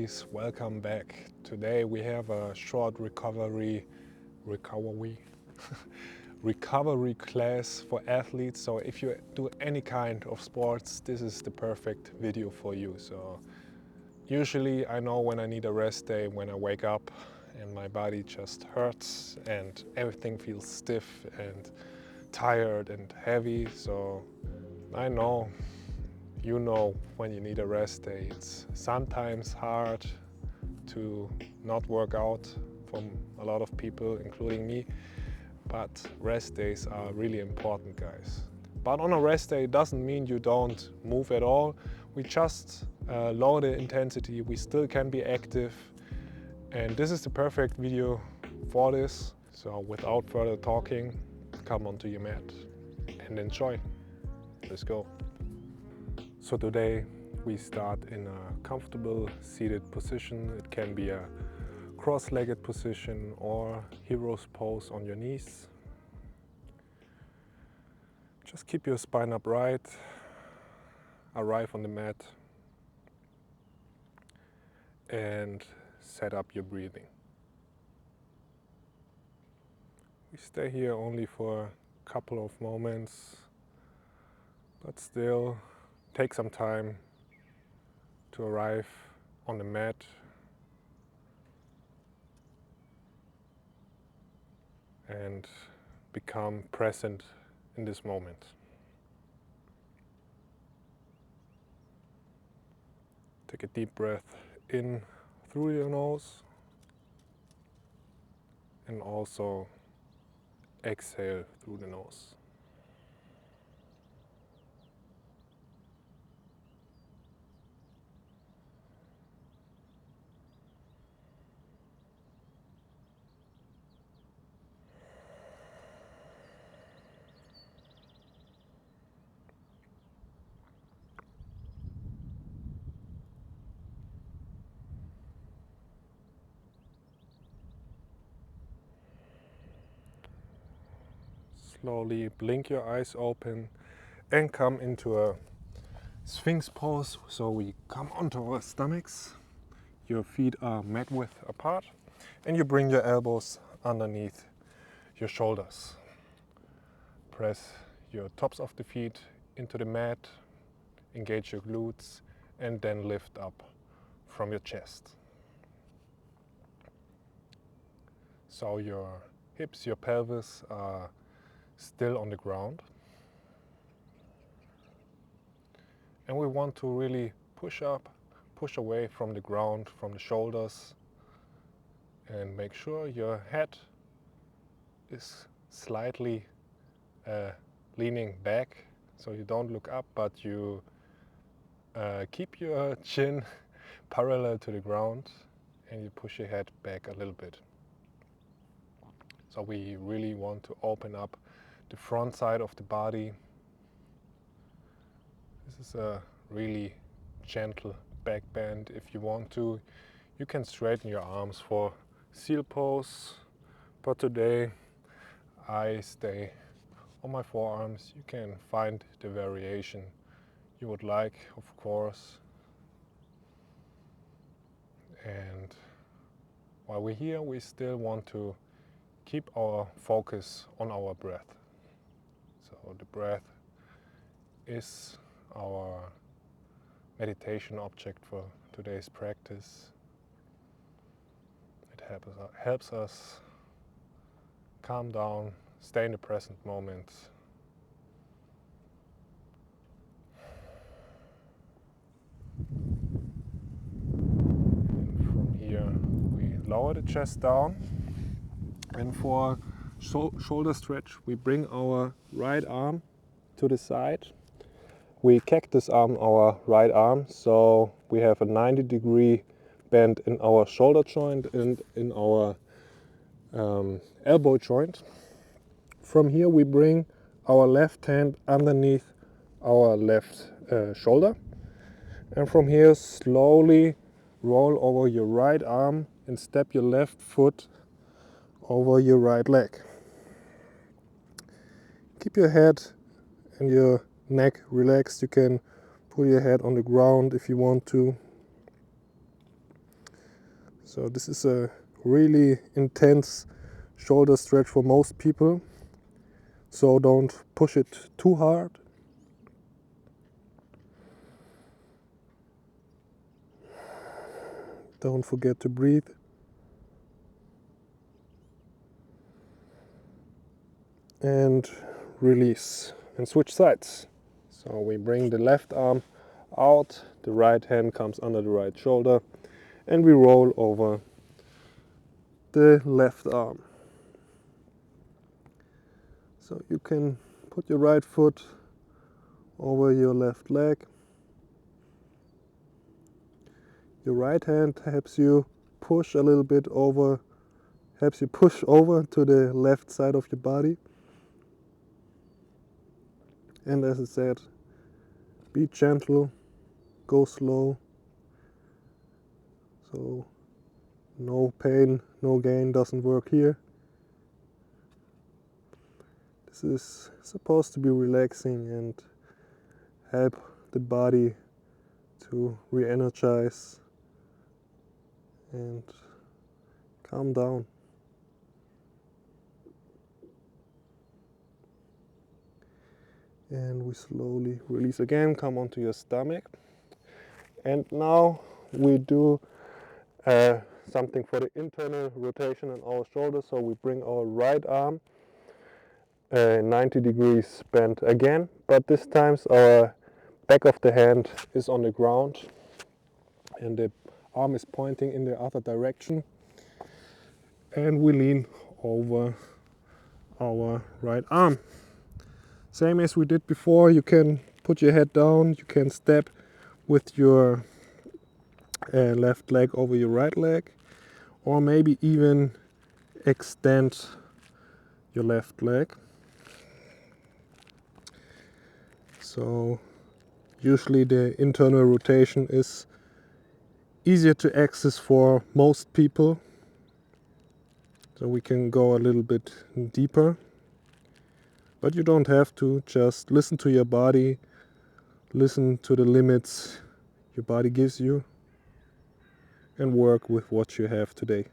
Yogis, welcome back. Today we have a short recovery class for athletes. So if you do any kind of sports, this is the perfect video for you. So usually I know when I need a rest day, when I wake up and my body just hurts and everything feels stiff and tired and heavy. So I know, you know, when you need a rest day, it's sometimes hard to not work out from a lot of people, including me. But rest days are really important, guys. But on a rest day, it doesn't mean you don't move at all. We just lower the intensity. We still can be active. And this is the perfect video for this. So without further talking, come onto your mat and enjoy. Let's go. So today we start in a comfortable seated position. It can be a cross-legged position or hero's pose on your knees. Just keep your spine upright, arrive on the mat and set up your breathing. We stay here only for a couple of moments, but still take some time to arrive on the mat and become present in this moment. Take a deep breath in through your nose and also exhale through the nose. Slowly blink your eyes open and come into a Sphinx Pose. So we come onto our stomachs, your feet are mat width apart, and you bring your elbows underneath your shoulders. Press your tops of the feet into the mat, engage your glutes, and then lift up from your chest. So your hips, your pelvis are still on the ground. And we want to really push up, push away from the ground, from the shoulders, and make sure your head is slightly leaning back, so you don't look up, but you keep your chin parallel to the ground and you push your head back a little bit. So we really want to open up the front side of the body. This is a really gentle back bend. If you want to, you can straighten your arms for seal pose, but today I stay on my forearms. You can find the variation you would like, of course. And while we're here, we still want to keep our focus on our breath. So the breath is our meditation object for today's practice. It helps us calm down, stay in the present moment. And from here, we lower the chest down. And for shoulder stretch, we bring our right arm to the side. We cactus arm our right arm, so we have a 90-degree bend in our shoulder joint and in our elbow joint. From here we bring our left hand underneath our left shoulder, and from here slowly roll over your right arm and step your left foot over your right leg. Keep your head and your neck relaxed. You can put your head on the ground if you want to. So this is a really intense shoulder stretch for most people. So don't push it too hard. Don't forget to breathe. And release. And switch sides. So we bring the left arm out, the right hand comes under the right shoulder, and we roll over the left arm. So you can put your right foot over your left leg. Your right hand helps you push a little bit over, helps you push over to the left side of your body. And as I said, be gentle, go slow. So no pain, no gain doesn't work here. This is supposed to be relaxing and help the body to re-energize and calm down. And we slowly release again, come onto your stomach. And now we do something for the internal rotation in our shoulders. So we bring our right arm 90 degrees bent again, but this time our back of the hand is on the ground and the arm is pointing in the other direction. And we lean over our right arm. Same as we did before, you can put your head down, you can step with your left leg over your right leg, or maybe even extend your left leg. So usually the internal rotation is easier to access for most people. So we can go a little bit deeper. But you don't have to, just listen to your body, listen to the limits your body gives you, and work with what you have today.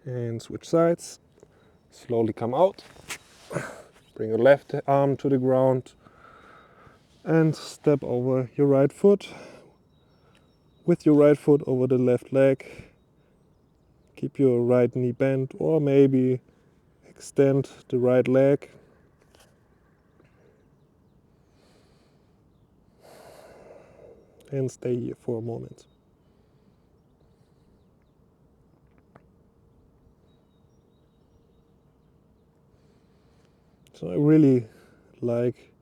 And switch sides, slowly come out, bring your left arm to the ground, and step over your right foot, with your right foot over the left leg. Keep your right knee bent, or maybe extend the right leg. And stay here for a moment. So I really like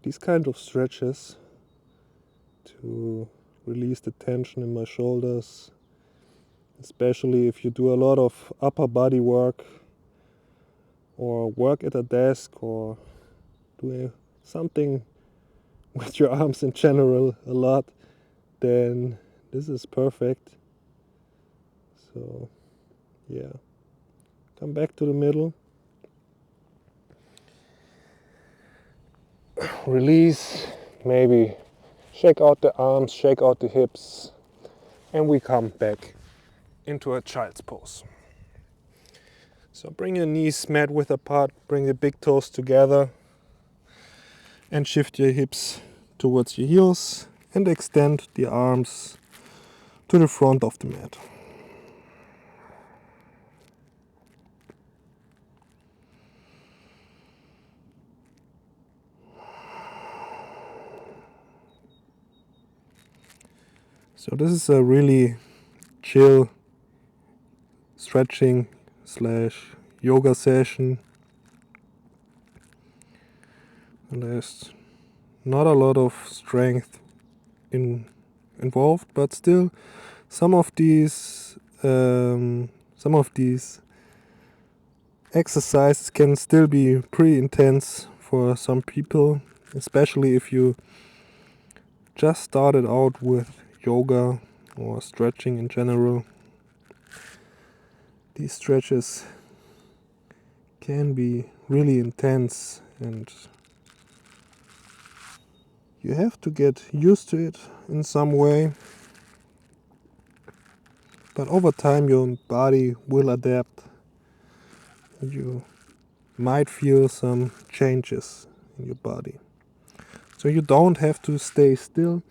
these kind of stretches to release the tension in my shoulders, especially if you do a lot of upper body work or work at a desk or do something with your arms in general a lot, then this is perfect. So yeah, come back to the middle, release, maybe shake out the arms, shake out the hips, and we come back into a child's pose. So bring your knees mat width apart, bring the big toes together, and shift your hips towards your heels and extend the arms to the front of the mat. So this is a really chill stretching / yoga session. And there's not a lot of strength involved, but still some of these exercises can still be pretty intense for some people, especially if you just started out with yoga or stretching in general. These stretches can be really intense and you have to get used to it in some way. But over time your body will adapt. You might feel some changes in your body. So you don't have to stay still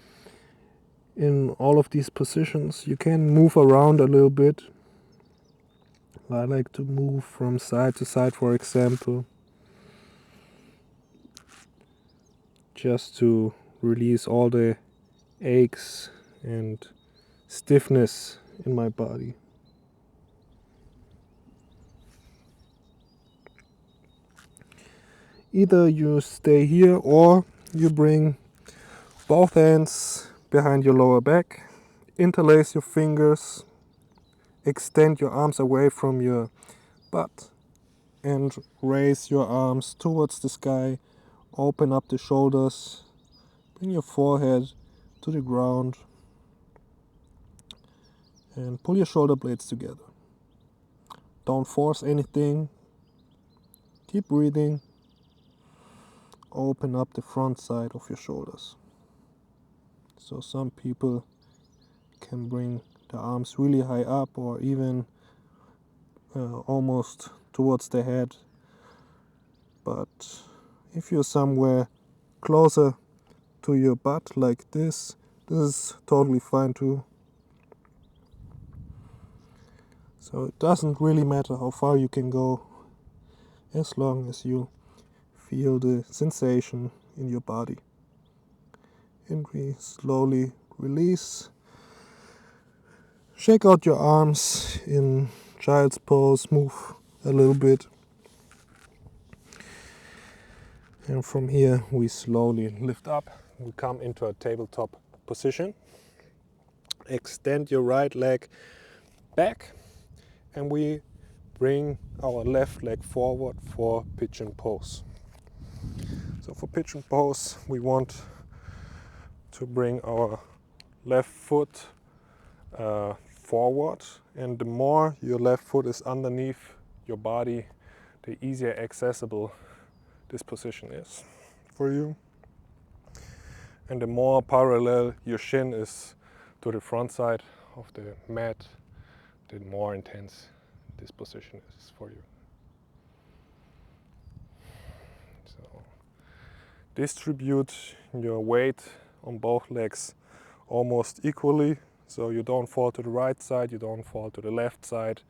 in all of these positions. You can move around a little bit. I like to move from side to side, for example, just to release all the aches and stiffness in my body. Either you stay here or you bring both hands behind your lower back, interlace your fingers, extend your arms away from your butt, and raise your arms towards the sky. Open up the shoulders, bring your forehead to the ground, and pull your shoulder blades together. Don't force anything. Keep breathing. Open up the front side of your shoulders. So some people can bring the arms really high up or even almost towards the head. But if you're somewhere closer to your butt like this is totally fine too. So it doesn't really matter how far you can go as long as you feel the sensation in your body. And we slowly release. Shake out your arms in child's pose, move a little bit. And from here we slowly lift up. We come into a tabletop position. Extend your right leg back and we bring our left leg forward for pigeon pose. So for pigeon pose we want to bring our left foot forward, and the more your left foot is underneath your body, the easier accessible this position is for you. And the more parallel your shin is to the front side of the mat, the more intense this position is for you. So distribute your weight on both legs almost equally, so you don't fall to the right side, you don't fall to the left side.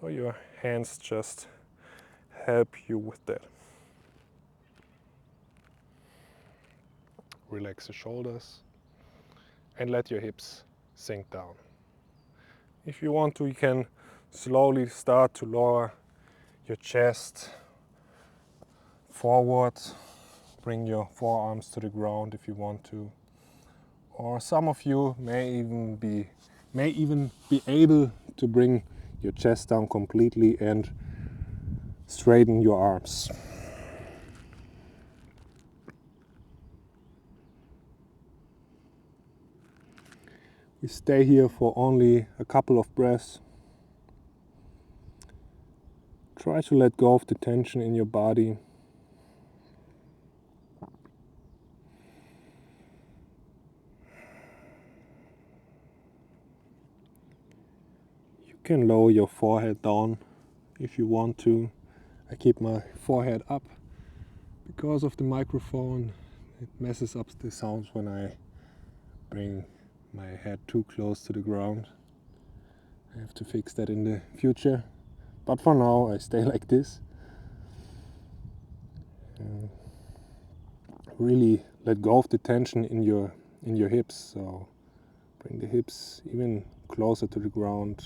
So your hands just help you with that. Relax the shoulders and let your hips sink down. If you want to, you can slowly start to lower your chest forward. Bring your forearms to the ground if you want to. Or some of you may even be able to bring your chest down completely and straighten your arms. We stay here for only a couple of breaths. Try to let go of the tension in your body. You can lower your forehead down if you want to. I keep my forehead up because of the microphone. It messes up the sounds when I bring my head too close to the ground. I have to fix that in the future. But for now, I stay like this. Really let go of the tension in your hips. So bring the hips even closer to the ground.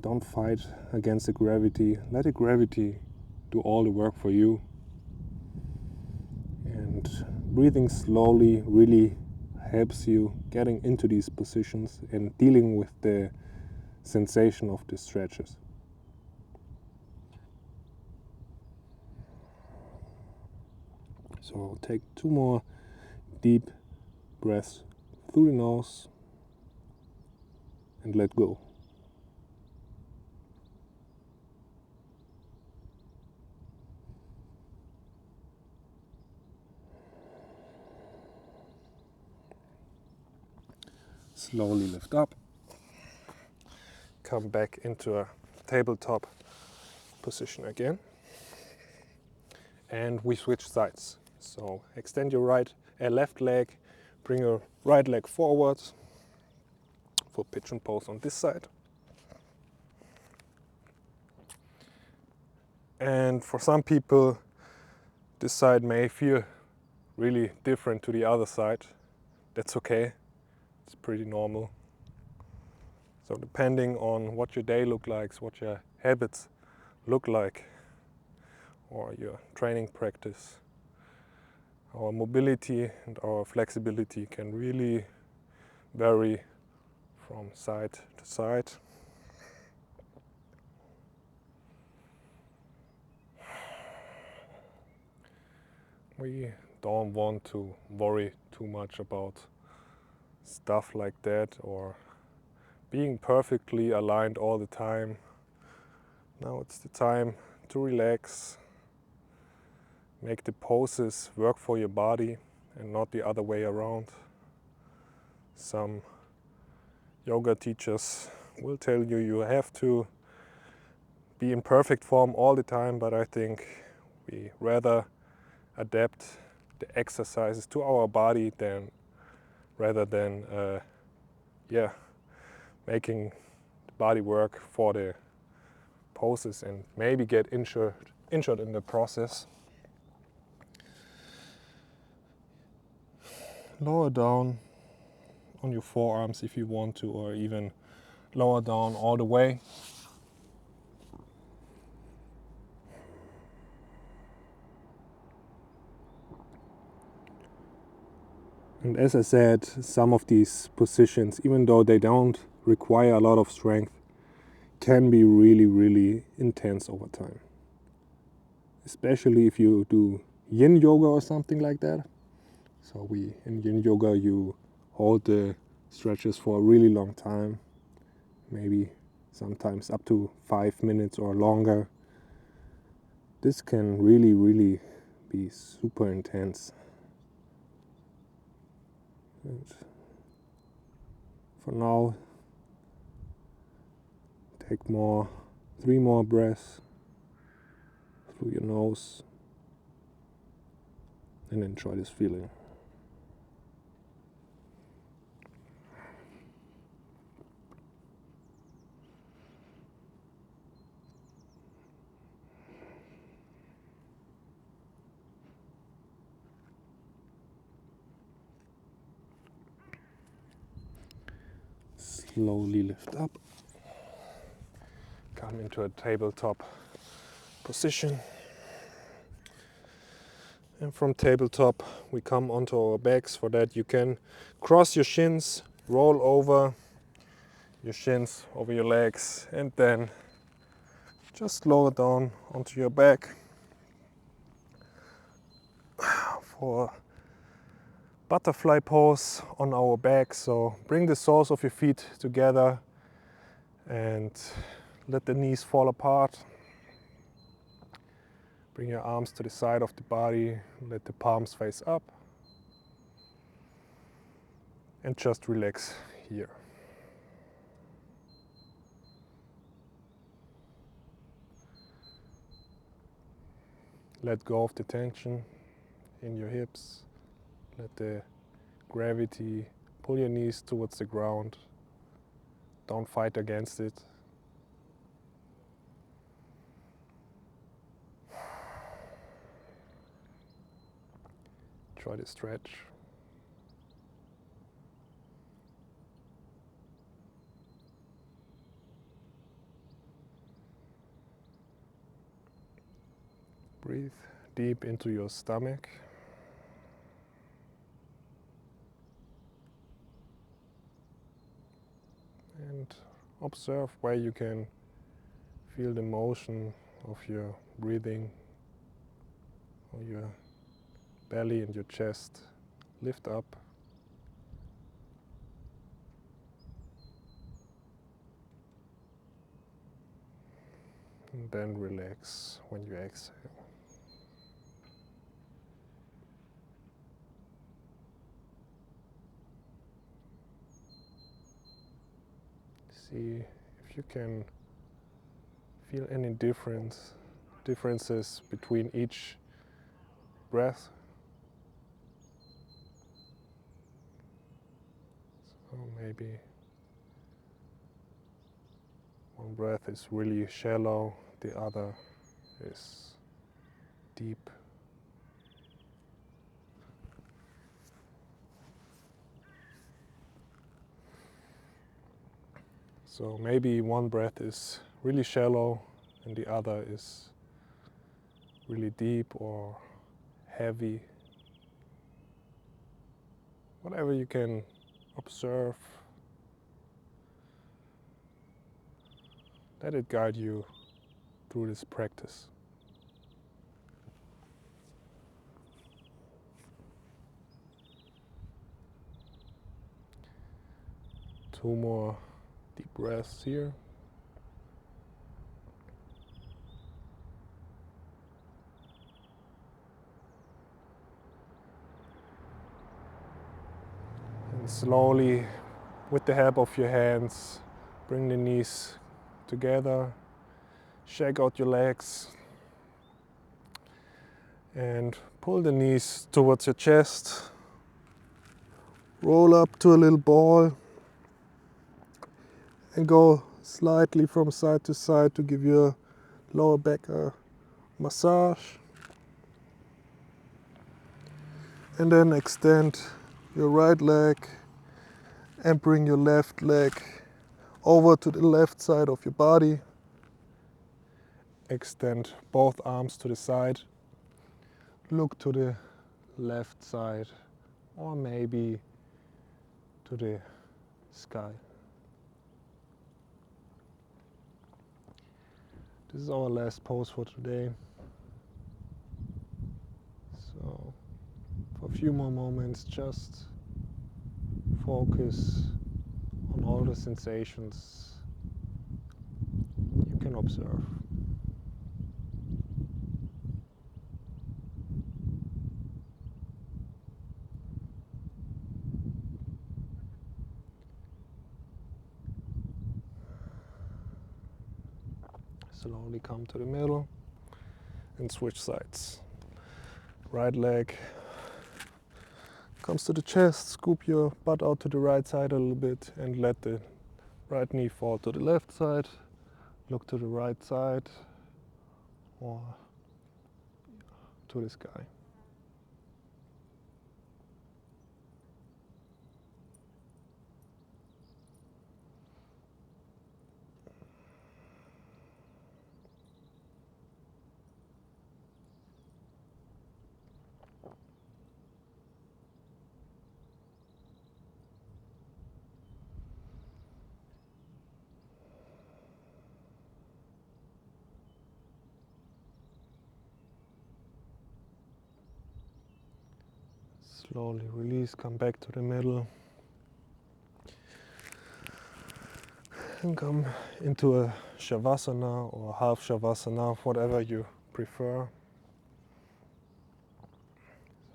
Don't fight against the gravity. Let the gravity do all the work for you. And breathing slowly really helps you getting into these positions and dealing with the sensation of the stretches. So take 2 more deep breaths through the nose and let go. Slowly lift up. Come back into a tabletop position again. And we switch sides. So extend your left leg, bring your right leg forward for pigeon pose on this side. And for some people, this side may feel really different to the other side. That's okay, it's pretty normal. So depending on what your day looks like, what your habits look like, or your training practice, our mobility and our flexibility can really vary from side to side. We don't want to worry too much about stuff like that or being perfectly aligned all the time. Now it's the time to relax, make the poses work for your body and not the other way around. Some yoga teachers will tell you you have to be in perfect form all the time, but I think we rather adapt the exercises to our body rather than making the body work for the poses and maybe get injured in the process. Lower down on your forearms if you want to, or even lower down all the way. And as I said, some of these positions, even though they don't require a lot of strength, can be really, really intense over time. Especially if you do yin yoga or something like that. So in yin yoga, you hold the stretches for a really long time, maybe sometimes up to 5 minutes or longer. This can really, really be super intense. And for now, take 3 more breaths through your nose and enjoy this feeling. Slowly lift up. Come into a tabletop position. And from tabletop, we come onto our backs. For that, you can cross your shins, roll over your shins over your legs, and then just lower down onto your back for butterfly pose on our back. So bring the soles of your feet together and let the knees fall apart. Bring your arms to the side of the body, let the palms face up, and just relax here. Let go of the tension in your hips. Let the gravity pull your knees towards the ground. Don't fight against it. Try to stretch. Breathe deep into your stomach. And observe where you can feel the motion of your breathing, or your belly and your chest lift up. And then relax when you exhale. See if you can feel any differences between each breath. So maybe one breath is really shallow, the other is deep. So maybe one breath is really shallow and the other is really deep or heavy. Whatever you can observe, let it guide you through this practice. Two more deep breaths here. And slowly, with the help of your hands, bring the knees together, shake out your legs, and pull the knees towards your chest. Roll up to a little ball and go slightly from side to side to give your lower back a massage. And then extend your right leg and bring your left leg over to the left side of your body. Extend both arms to the side. Look to the left side or maybe to the sky. This is our last pose for today. So for a few more moments, just focus on all the sensations you can observe. Slowly come to the middle and switch sides. Right leg comes to the chest, scoop your butt out to the right side a little bit and let the right knee fall to the left side. Look to the right side or to the sky. Slowly release, come back to the middle and come into a Shavasana or half Shavasana, whatever you prefer.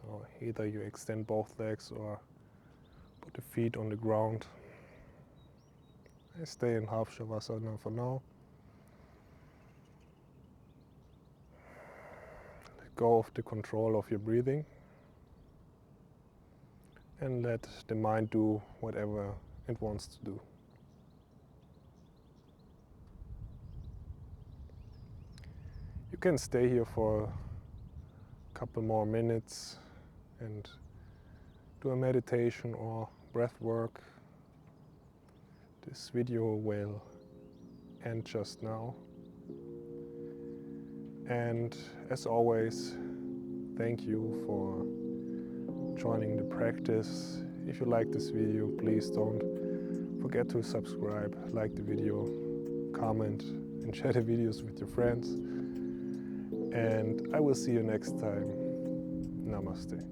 So either you extend both legs or put the feet on the ground. I stay in half Shavasana for now. Let go of the control of your breathing. And let the mind do whatever it wants to do. You can stay here for a couple more minutes and do a meditation or breath work. This video will end just now. And as always, thank you for joining the practice. If you like this video, please don't forget to subscribe, like the video, comment and share the videos with your friends. And I will see you next time. Namaste.